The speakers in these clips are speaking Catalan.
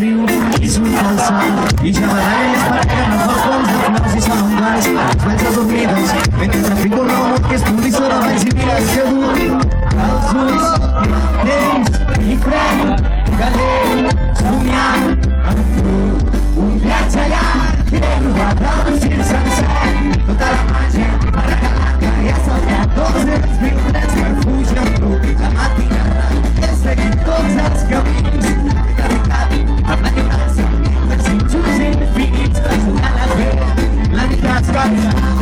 riu i surt al sol i ja baralles parellen amb balcons de flors i salongars els veig adormides mentre trafico un home que es pugui sobre valls i mires que dur els ulls temps i fred galer somiant amb tu un viatge llarg que he robat el gir sencer tota la màgia per regalar que hi ha saltat tots els violents per fugir amb tu la matinada he seguit tots els camins de veritat amb la lliurança dels injurs infinits ajudant a fer la vida escalda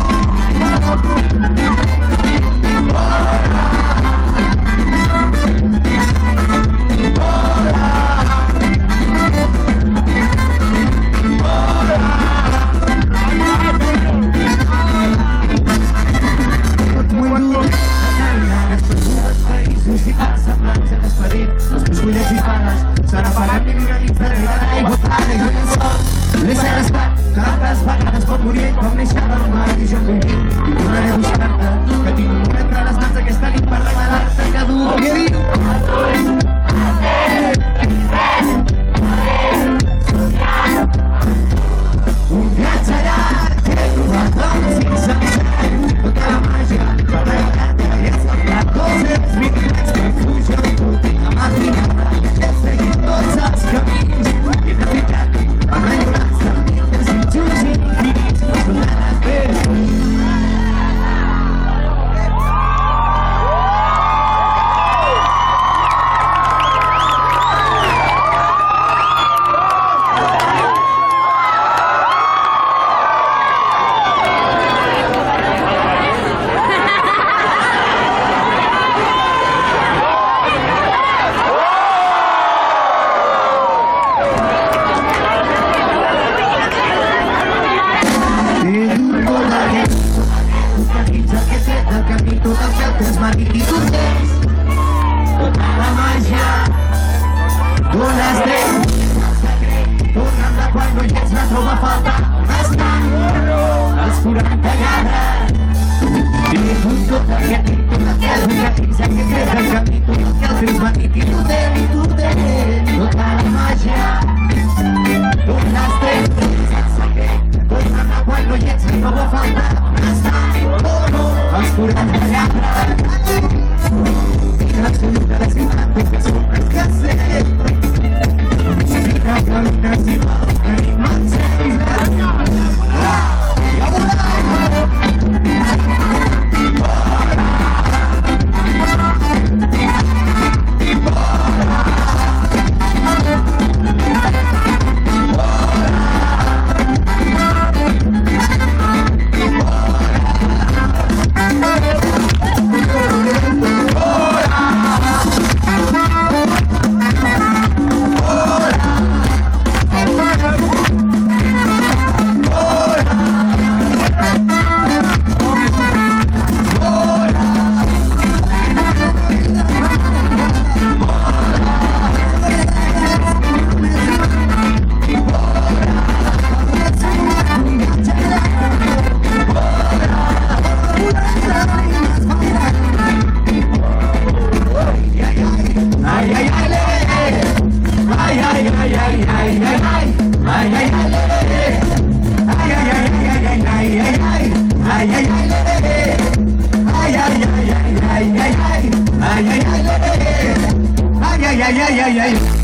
serà parat i una nit d'arribar a l'aigua clara i un sol l'he segrestat tantes vegades pot morir com néixer del mar i jo vull tornaré a buscar-te que tinc un entre les mans aquesta nit per regalar-te que dur i he dit un viatge llarg que he trobat doncs sense ser tota la màgia per regalar-te i he saltat tots els violents per fugir amb tu la matinada he seguit tots els camins i de veritat amb la llorança dels injurs infinits ajudant a fer ay, ay, ay, ay.